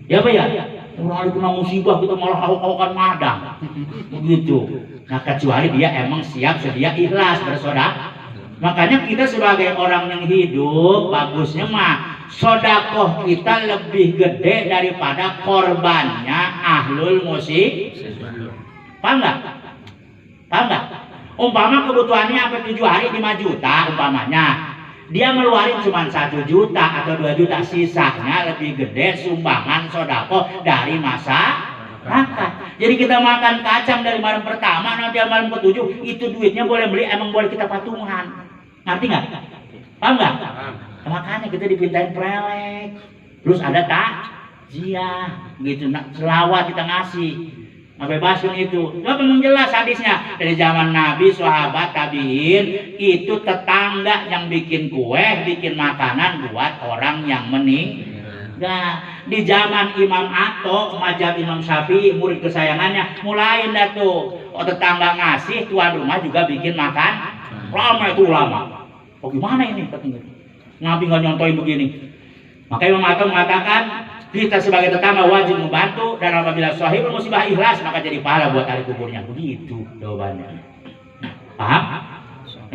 Ya Pak ya? Orang kena musibah kita malah hauk-haukan madang. Begitu. Nah kecuali dia emang siap sedia ikhlas bersedekah. Makanya kita sebagai orang yang hidup, bagusnya mah sodakoh kita lebih gede daripada korbannya ahlul musibah. Paham nggak? Paham nggak? Umpama kebutuhannya apa 7 hari 5 juta umpamanya, dia ngeluarin cuma 1 juta atau 2 juta, sisanya lebih gede sumbangan sodakoh dari masyarakat. Jadi kita makan kacang dari malam pertama nanti malam ke-7 itu duitnya boleh beli, emang boleh kita patungan. Ngerti nggak? Paham nggak? Makanya kita dipintain prelek, terus ada takziah gitu, selawat kita ngasih. Bebasin itu. Coba memang jelas hadisnya dari zaman Nabi, sahabat, tabiin, itu tetangga yang bikin kue, bikin makanan buat orang yang meninggal. Di zaman Imam Ato, mazhab Imam Syafi'i, murid kesayangannya, mulain dah tuh. Oh, tetangga ngasih, tuan rumah juga bikin makan. Lama itu lama. Oh gimana ini katanya? Nabi nggak nyontoin begini. Maka Imam Ato mengatakan, kita sebagai tetangga wajib membantu, dan apabila sahibul musibah ikhlas maka jadi pahala buat ahli kuburnya. Begitu jawabannya. Paham?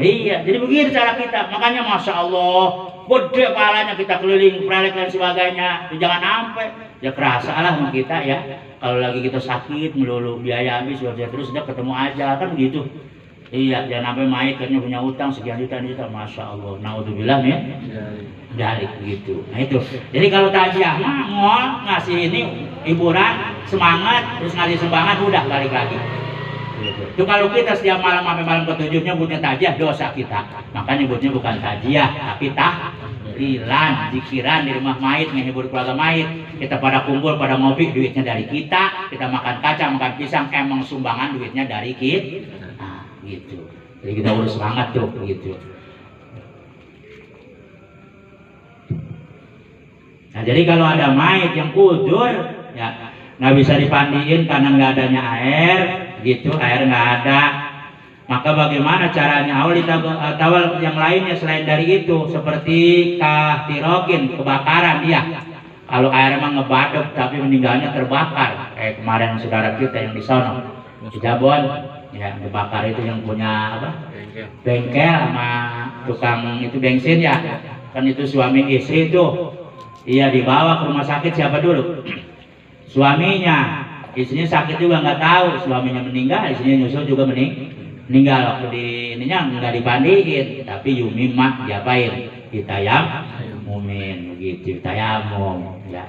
Iya, jadi begitu cara kita. Makanya masya Allah, gede pahalanya kita keliling prelek dan sebagainya. Jangan sampai ya kerasa lah sama kita ya. Kalau lagi kita sakit melulu biaya habis, terus udah ketemu aja kan begitu. Iya, jangan sampai mayit katanya punya utang sekian juta, masya Allah. Naudzubillah ya. Dari gitu. Nah itu. Jadi kalau takziah mah ngasih ini hiburan, semangat, terus ngasih sumbangan udah balik lagi. Itu kalau kita setiap malam sampai malam ke-7 nyebutnya takziah, dosa kita. Makanya nyebutnya bukan takziah, tapi tahlilan, zikiran di rumah mayit, menghibur keluarga mayit. Kita pada kumpul, pada ngopi, duitnya dari kita. Kita makan kacang, makan pisang, emang sumbangan duitnya dari kita. Nah, gitu. Jadi kita urus semangat tuh, gitu. Nah jadi kalau ada mayit yang ujur, ya nggak bisa dipandiin karena nggak adanya air, gitu, air nggak ada. Maka bagaimana caranya? Awal yang lainnya selain dari itu, seperti kahtirokin, kebakaran dia. Kalau air emang ngebadok tapi meninggalnya terbakar, kayak kemarin saudara kita yang di sono, di Jabon, ya dibakar itu yang punya apa? Bengkel sama tukang itu bensin ya, kan itu suami istri tuh. Iya dibawa ke rumah sakit siapa dulu? Suaminya, istrinya sakit juga nggak tahu, suaminya meninggal, istrinya nyusul juga meninggal. Waktu di ininya nggak dipandiin, tapi yumimah diapain? Ditayamumin, begitu, tayamum, ya,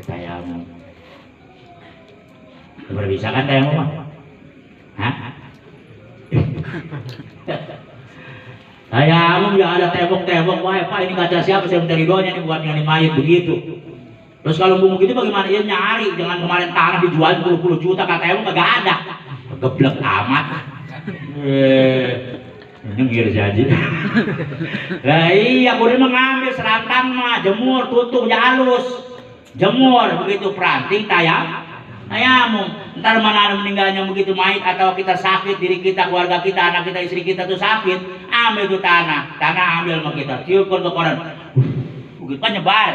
tayamum. Berbisa kan tayamum mah? Hah? Tayamum ya ada tembok-tembok, wah Pak ini kaca siapa, saya minta ridhonya nih buat nyari mayit begitu. Terus kalau bumbu gitu bagaimana? Ya nyari, jangan kemarin tanah dijual 20 juta katanya kagak ada. Geblek amat. Nyengir saja. Lah iya, kemudian mengambil serantang mah, jemur, tutup, ya halus. Jemur begitu peranting tayamum. Ntar mana ada meninggalnya begitu mayit atau kita sakit, diri kita, keluarga kita, anak kita, istri kita tuh sakit, ambil itu tanah ambil sama kita, tiupkan ke koran, begitu kan nyebar,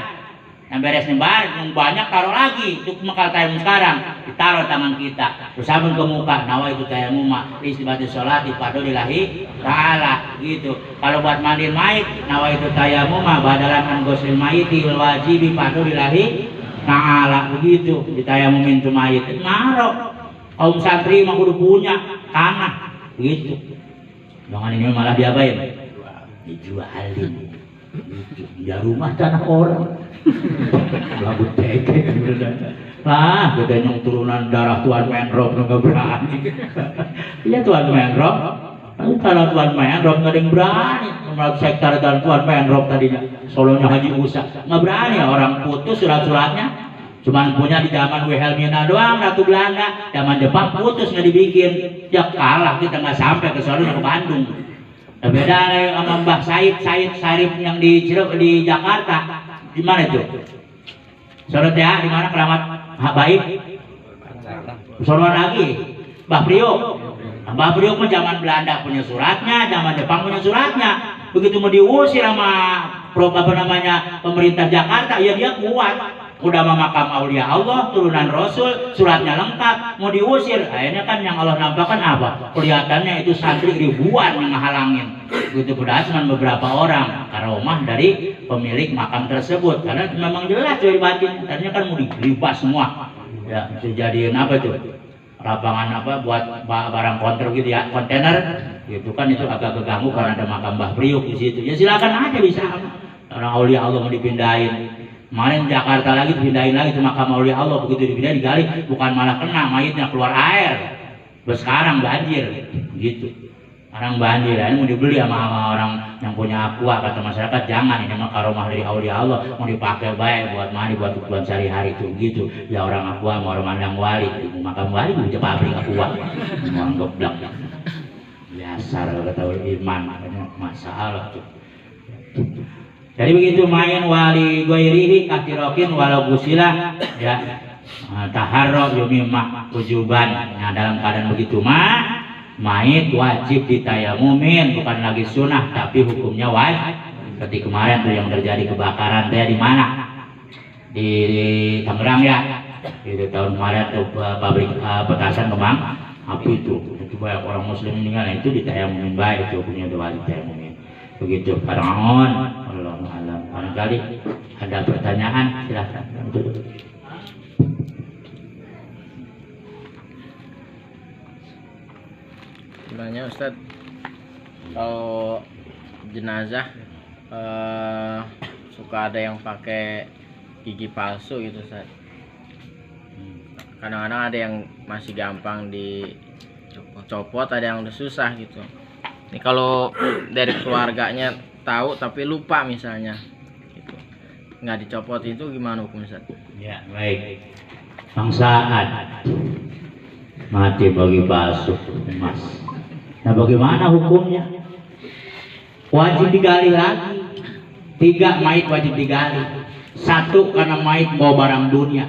yang beres nyebar, yang banyak taruh lagi, itu mekal tayamum sekarang, ditaruh tangan kita, terus sabun ke muka, nawa itu tayamum, istibati sholat, dipadu lillahi ta'ala, gitu. Kalau buat mandiin mayit, nawa itu tayamum, badalan an ghuslil mayiti wal wajibi padu lillahi ta'ala, begitu. Ditayamumin tuh mayit, naruh. Kaum santri mah kudu punya tanah, begitu. Jangan ini malah diapain? dijualin. Ya rumah tanah orang. Lagu teke lah, katanya turunan darah Tuan Menrop nggak berani. Iya Tuan Menrop, tanah Tuan Menrop nggak ada yang berani. Menurut sektor dan Tuan Menrop tadinya, solonya Haji Usa nggak berani ya, orang putus surat-suratnya. Cuman punya di zaman Wilhelmina doang, Ratu Belanda. Zaman Jepang putus nggak dibikin. Ya kalah, kita nggak sampai ke sana ke Bandung. Beda sama Mbah Said Sarif yang di Jakarta. Di mana itu? Sorot ya, di mana keramat Habaib? Sorot lagi. Mbah Priok. Mbah Priok mah zaman Belanda punya suratnya, zaman Jepang punya suratnya. Begitu mau diusir sama pemerintah Jakarta, ya dia kuat. Udah makam aulia Allah, turunan Rasul, suratnya lengkap, mau diusir. Akhirnya kan yang Allah nampakkan apa? Kelihatannya itu santri ribuan yang menghalangin. Itu padahal cuma beberapa orang karomah dari pemilik makam tersebut. Karena memang jelas dari batin, tadinya kan mau dilibas semua. Ya, dijadiin apa itu? Lapangan apa buat barang konter gitu ya, kontainer. Gitu kan itu agak keganggu karena ada makam Mbah Priok di situ. Ya silakan aja bisa. Orang aulia Allah mau dipindahin. Kemarin Jakarta lagi dipindahin lagi ke makam aulia Allah, begitu dipindahin digali bukan malah kena mayitnya keluar air. Terus sekarang banjir gitu. Sekarang banjir, ini mau dibeli sama orang yang punya aqua, kata masyarakat jangan, ini mah karomah dari aulia Allah, mau dipakai baik buat mandi, buat kebutuhan sehari-hari itu gitu. Ya orang aqua mau orang mandang wali, makam wali bisa pabrik aqua. Mau geblak. Biasa kata iman, masalah tuh. Jadi begitu main wali goirihi katirokin walau gusila ya taharro yumimah kujuban. Nah dalam keadaan begitu mah mayit wajib ditayamumin, bukan lagi sunnah tapi hukumnya wajib. Seperti kemarin tuh yang terjadi kebakaran teh di mana? Di Tangerang ya. Itu tahun kemarin tuh pabrik petasan kembang api itu banyak orang muslim meninggal, itu ditayamumin baik, itu hukumnya itu wajib tayamumin. Begitu Faraon. Allahu a'lam. Barangkali ada pertanyaan, silahkan. Sebenarnya Ustadz, kalau jenazah suka ada yang pakai gigi palsu gitu Ustadz. Kadang-kadang ada yang masih gampang dicopot, ada yang udah susah gitu. Ini kalau dari keluarganya tahu tapi lupa misalnya gitu, nggak dicopot, itu gimana hukum Ustaz? Ya baik. Bangsaan mati bagi palsu emas. Nah bagaimana hukumnya? Wajib digali lagi. 3 mayit wajib digali. 1 karena mayit bawa barang dunia,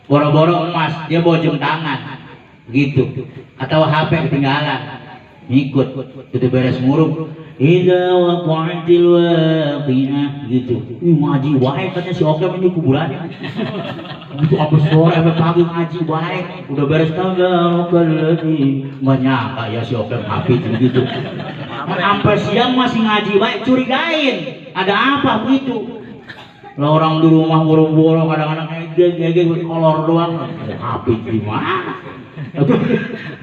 boro-boro emas, dia bawa jam tangan gitu, atau HP ketinggalan, ngikut itu beres muruk idza waqa'atil waqi'ah gitu. Ngaji wae katanya si Okem ini kuburannya. Itu apa sore sampai pagi ngaji wae, udah beres tanggal lagi. Menyangka ya si Okem hafid gitu. Sampai siang masih ngaji wae, curigain ada apa begitu. Lah orang di rumah boro-boro kadang-kadang ngege kolor doang. Hafid di mana?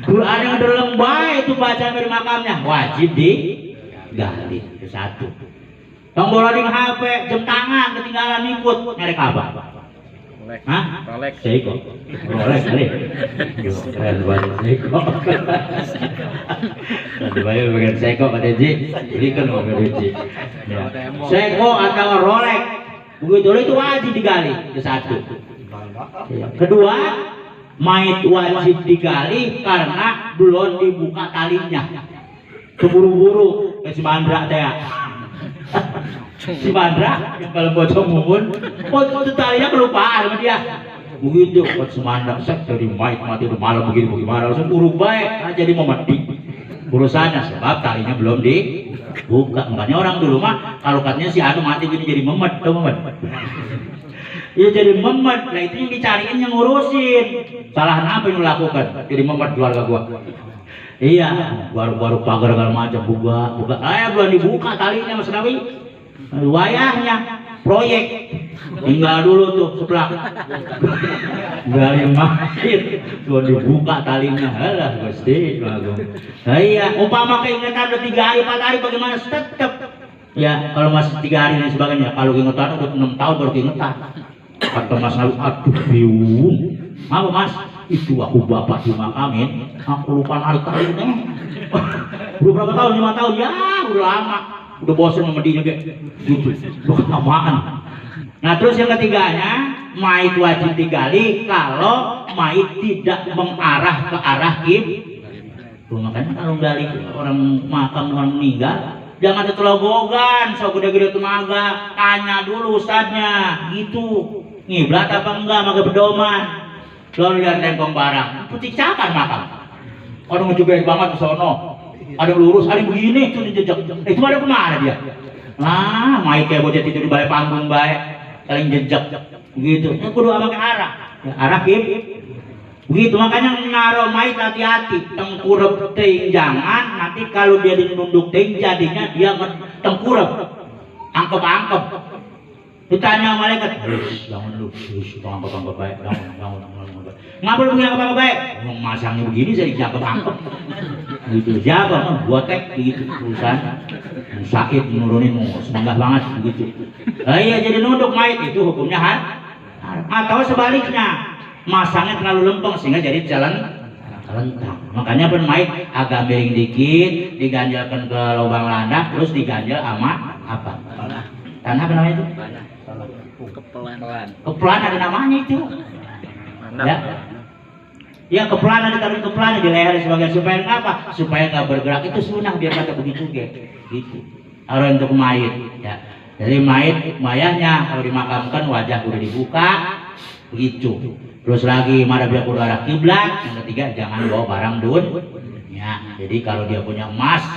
Quran yang dalam baik itu baca dari makamnya wajib digali. Itu 1. Yang boleh HP jam tangan ketinggalan ikut merek apa? Rolex. Hah? Rolex. Seiko. Rolex kali. Keren banget Seiko. Nanti bayar bagian Seiko kata Ji. Jadi kan bagian Ji. Seiko atau Rolex. Begitu itu wajib digali. Itu 1. Kedua, mayit wajib digali karena belum dibuka talinya. Keburu-buru si Mandra teh. Si Mandra kalau bocor mumun, itu talinya kelupaan sama dia. Begitu si Mandra set dari mayit mati udah malam begini bagaimana, langsung buru baik jadi memati urusannya sebab talinya belum dibuka. Makanya orang dulu mah kalau katanya si anu mati gini jadi memet, tau memet. Ya jadi memet, nah itu yang dicariin yang ngurusin. Salah apa yang lakukan? Jadi memet keluarga gua. Iya, baru pagar segala macam buka. Belum dibuka talinya Mas Nabi. Wayahnya proyek. Tinggal dulu tuh sebelah. Gali mayit, belum dibuka talinya. Alah, Gusti, bagus. Iya, umpama keingetan udah 3 hari 4 hari bagaimana? Tetep Ya kalau masih 3 hari dan sebagainya, kalau ingetan udah 6 tahun baru ingetan. Kata Mas Nabi, aduh bingung. Apa Mas? Itu aku bapak dimakamin, aku lupa narik taringnya. Udah berapa tahun? 5 tahun? Ya udah lama. Udah bosan sama dia gitu. Udah kelamaan. Nah terus yang ketiganya, mayit wajib digali kalau mayit tidak mengarah ke arah kiblat. Makanya kalau gali orang makam orang meninggal, jangan telogogan, so gede-gede tenaga, tanya dulu ustadznya, gitu. Ngiblat apa enggak, maka pedoman. Lalu lihat tengkong barang, putih cakan makam. Orang ngejebek banget ke sono. Ada lurus, ada begini, itu dijejak. Itu ada kemana dia? Nah, mayit kayak bocah tidur di balai panggung baik, saling jejak, gitu. Ini kudu apa ke arah? Ya, arah begitu, makanya naruh mayit hati-hati, tengkurap ting jangan. Nanti kalau dia dinunduk ting, jadinya dia tengkurap, angkep. Ditanya malaikat, bangun lu, angkep baik, bangun. Ngapa lu punya apa baik? Masangnya begini saya dijangkep-angkep. Gitu siapa? Botek gitu urusan. Sakit nurunin semangat banget begitu. Iya jadi nunduk mayit itu hukumnya atau sebaliknya. Masangnya terlalu lempeng sehingga jadi jalan rentang. Makanya mayit agak miring dikit, diganjalkan ke lubang landak, terus diganjal sama apa? Tanah apa namanya itu? Kepelan ada namanya itu. Ya kepelan, ditaruh kepelan di leher sebagai supaya apa? Supaya nggak bergerak, itu sunnah biar kata begitu gitu. Harus untuk mayit ya. Jadi mayatnya kalau dimakamkan wajah udah dibuka begitu. Terus lagi madhab yang kudu arah kiblat. Yang ketiga jangan bawa barang ya. Jadi kalau dia punya emas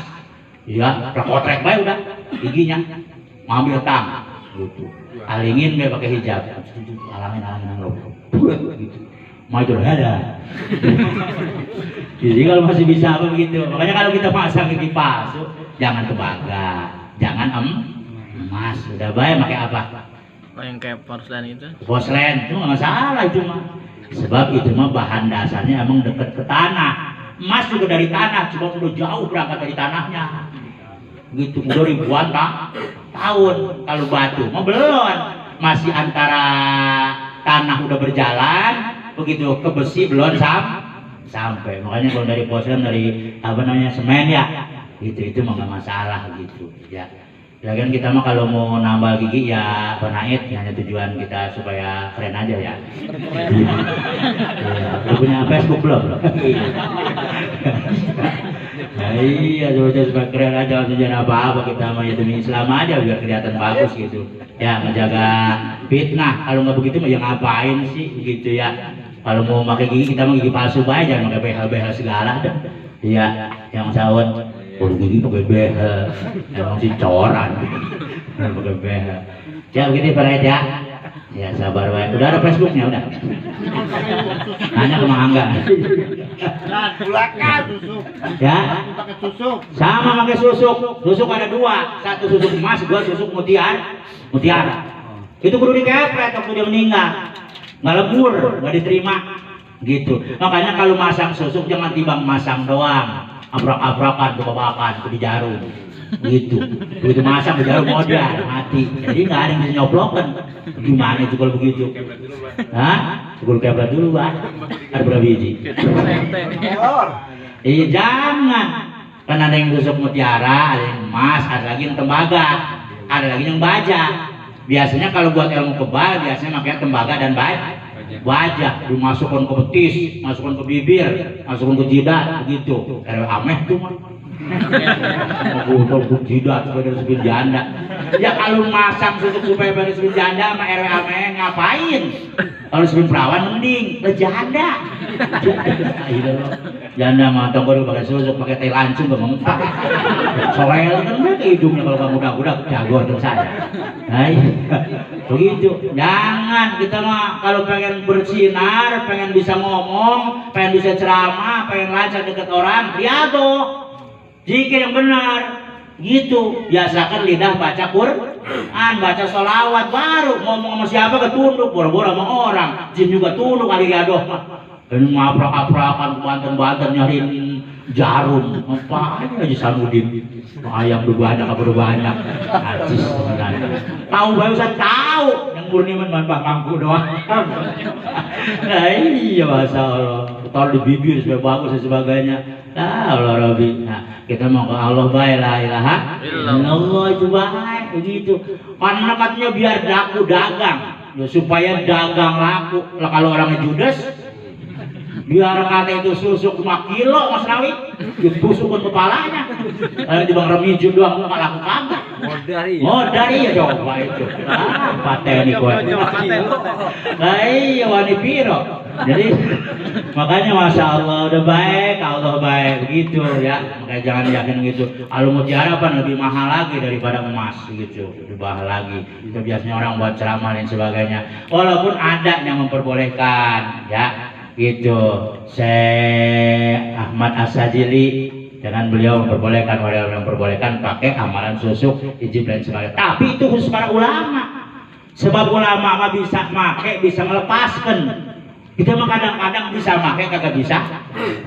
ya kotrek baik udah giginya ngambil tang gitu. Alingin dia pakai hijab. Alangin lo. Gitu. Mau itu ada. Jadi kalau masih bisa apa begitu. Makanya kalau kita pasang gigi palsu, jangan tembaga, jangan emas. Udah baik pakai apa? Oh yang kayak porselen itu? Porselen itu nggak masalah itu mah. Sebab itu mah bahan dasarnya emang dekat ke tanah. Emas juga dari tanah, cuma udah jauh berangkat dari tanahnya. Gitu udah ribuan tahun. Kalau batu mah belum, masih antara tanah udah berjalan. Begitu ke besi belum sampai. Makanya kalau dari porselen dari apa namanya semen ya itu mah nggak masalah gitu ya. Lagian kita mah kalau mau nambah gigi ya penait hanya tujuan kita supaya keren aja ya. Lu punya Facebook belum? Nah, iya coba supaya keren aja, tujuan apa kita mah ya demi Islam aja biar kelihatan bagus gitu. Ya menjaga fitnah. Kalau nggak begitu mah ya ngapain sih gitu ya. Kalau mau pakai gigi kita mau gigi palsu aja, jangan pakai behel segala dah. Iya, yang sawat kalau gigi pakai behel, emang si coran pakai behel. Ya begitu Pak ya. Ya sabar wae. Udah ada Facebooknya udah. Nanya ke Mang Angga. Ya. Pakai susuk. Sama pakai susuk. Susuk ada 2, satu susuk emas, 2 susuk mutiara. Itu kudu dikepret waktu dia meninggal. Nggak lebur, nggak diterima gitu. Makanya kalau masang susuk jangan timbang masang doang, abrak-abrakan, kebabakan, di jarum gitu. Begitu masang di jarum modal mati. Jadi nggak ada yang bisa nyoblokan. Gimana itu kalau begitu? Hah? Kudu kepret dulu Pak. Ada berapa biji? Iya jangan. Kan ada yang susuk mutiara, ada yang emas, ada lagi yang tembaga, ada lagi yang baja. Biasanya kalau buat ilmu kebal biasanya makanya tembaga dan wajah dimasukkan ke betis, masukkan ke bibir, masukkan ke jidat begitu. Ameh tuh mah. Ke jidat supaya dari sebelum janda. Ya kalau masang susuk supaya dari sebelum janda sama RW ameh ngapain? Kalau sebelum perawan mending janda. Janda mah tongkol pakai susuk, pakai tai lancung gak mempan. Soalnya kan mereka hidungnya kalau kamu udah jago untuk saya. Nah, begitu. Jangan kita mah kalau pengen bersinar, pengen bisa ngomong, pengen bisa ceramah, pengen lancar deket orang, riado. Zikir yang benar. Gitu. Biasakan lidah baca Quran, baca sholawat, baru ngomong sama siapa ketunduk, boro-boro sama orang. Jin juga tunduk kali riado mah. Dan ngaprak-aprakan banten-banten nyariin jarum, ngapain aja Samudin, ayam berbanyak apa berbanyak, najis sebenarnya. Tahu baru saya tahu, yang murni manfaat mangku doang. Nah iya masya Allah, taruh di bibir supaya bagus dan sebagainya. Nah Allah Rabbi, nah kita mau ke Allah baik la ilaha illallah itu baik begitu. Karena katanya biar laku dagang, ya supaya dagang laku. Lah kalau orangnya judes, biar kata itu susuk 5 kilo Mas Rawi, ditusukkan kepalanya. Kalau di Bang Remijun doang nggak laku kagak. Modal iya coba itu. Ah, pateni kowe. Lah iya wani piro. Jadi makanya masya Allah udah baik, Allah baik begitu ya. Makanya jangan yakin gitu. Kalau mutiara kan lebih mahal lagi daripada emas gitu, lebih mahal lagi. Itu biasanya orang buat ceramah dan sebagainya. Walaupun ada yang memperbolehkan ya. Gitu Syekh Ahmad As-Sajili dengan beliau memperbolehkan, orang memperbolehkan pakai amalan susuk ijib dan sebagainya, tapi itu khusus para ulama, sebab ulama mah bisa make, bisa melepaskan. Kita mah kadang-kadang bisa make, kagak bisa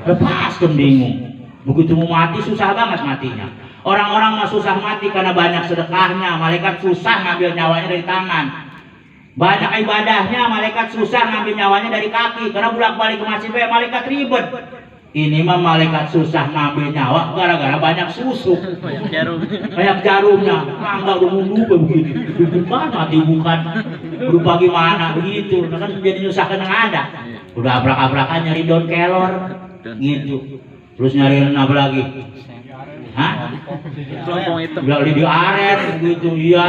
lepaskan, bingung. Begitu mau mati susah banget matinya. Orang-orang mah susah mati karena banyak sedekahnya, malaikat susah ngambil nyawanya dari tangan. Banyak ibadahnya, malaikat susah ngambil nyawanya dari kaki karena bolak-balik ke masjid, malaikat ribet. Ini mah malaikat susah ngambil nyawa gara-gara banyak susuk, banyak jarumnya. Mangga udah mundur begini, bukan mati bukan, berupa gimana begitu. Nah, kan jadi nyusahkan yang ada. Udah abrak-abrakan nyari daun kelor, gitu. Terus nyari apa lagi? Hah? Udah di aren gitu, iya.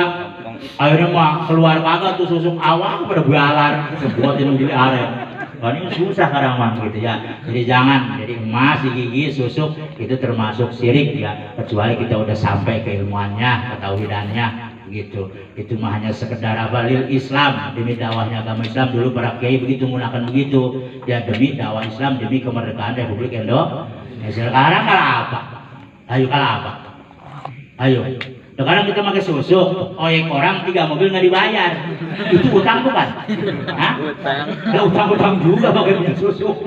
Akhirnya mah keluar kagak tuh susuk awal pada balar sebuatin di aren. Ini susah kadang mah gitu ya. Jadi jangan, jadi emas di gigi susuk itu termasuk syirik ya, kecuali kita udah sampai ke ilmuannya, ketauhidannya gitu. Itu mah hanya sekedar apa, lil Islam, demi dakwahnya agama Islam. Dulu para kiai begitu menggunakan begitu ya, demi dakwah Islam, demi kemerdekaan Republik Indonesia. Sekarang kalah apa? Ayo kalah apa? Ayo. Sekarang kita pakai susuk, oyek orang 3 mobil nggak dibayar, itu utang bukan? Hah? Utang juga pakai punya susuk,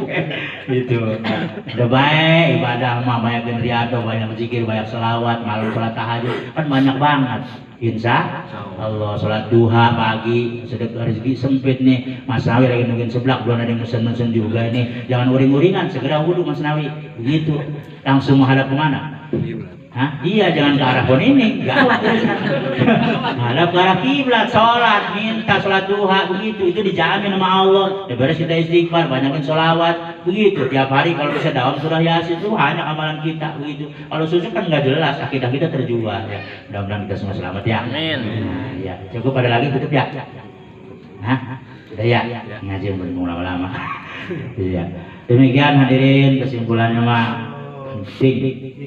gitu. Udah baik ibadah mah, banyak riado, banyak zikir, banyak selawat, malam sholat tahajud, kan banyak banget. Insya Allah sholat duha pagi, sedekah rezeki sempit nih. Mas Nawi lagi nungguin seblak, belum ada yang mesen juga ini. Jangan uring-uringan, segera wudhu Mas Nawi, begitu. Langsung menghadap kemana? Hah? Iya, jangan ke arah pon ini, gawat urusan. Hadap ke arah kiblat, sholat, minta sholat duha, begitu. Itu dijamin sama Allah. Ya beres kita istighfar, banyakin sholawat, begitu. Tiap hari kalau bisa dalam surah Yasin itu hanya amalan kita, begitu. Kalau susuk kan nggak jelas, akidah kita terjual ya. Mudah-mudahan kita semua selamat ya. Amin. Nah, ya, cukup pada lagi tutup ya. Hah? Sudah ya, ngaji bertemu lama-lama. Iya. Demikian hadirin kesimpulannya mah. Penting.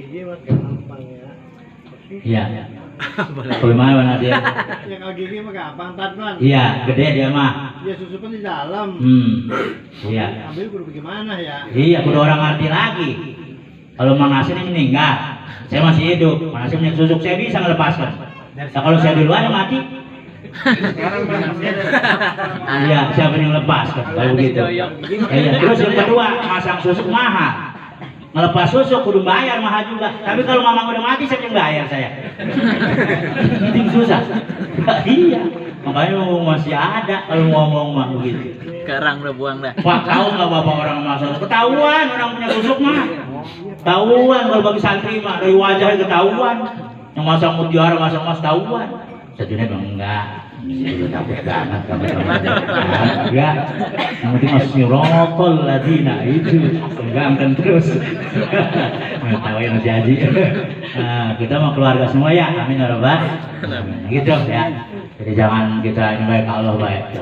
Iya. Bagaimana dia? Ya kalau gigi mah gampang Tatman. Iya, gede dia mah. Ya susu kan di dalam. Iya. Ambil kudu bagaimana ya? Iya, kudu orang ngerti lagi. Kalau Mang Nasim ini meninggal, saya masih hidup. Mang Nasim yang susuk saya bisa melepaskan. Nah, kalau saya duluan yang mati. Sekarang Iya, siapa yang lepaskan? Kalau begitu. Iya, terus yang kedua, masang susuk mahal. Ngelepas susuk kudu bayar mahal juga. Tapi kalau mamang udah mati saya yang bayar saya. Itu susah. Iya. Makanya masih ada kalau ngomong mah begitu. Sekarang udah buang dah. Wah, tahu nggak bapak orang masuk? Ketahuan orang punya susuk mah. Ketahuan kalau bagi santri mah dari wajahnya ketahuan. Yang masang mutiara, masang emas ketahuan. Satunya bang enggak. Itu takut banget enggak. Yang penting masih rokol ladina itu pegangkan terus. Tahu yang masih haji. Nah, kita mau keluarga semua ya, amin ya rabbal. Gitu ya. Jadi jangan kita ini baik Allah baik.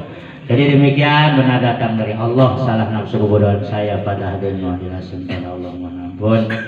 Jadi demikian benar datang dari Allah, salah nafsu kebodohan saya pada hadirin wa hadirat Allah mohon ampun.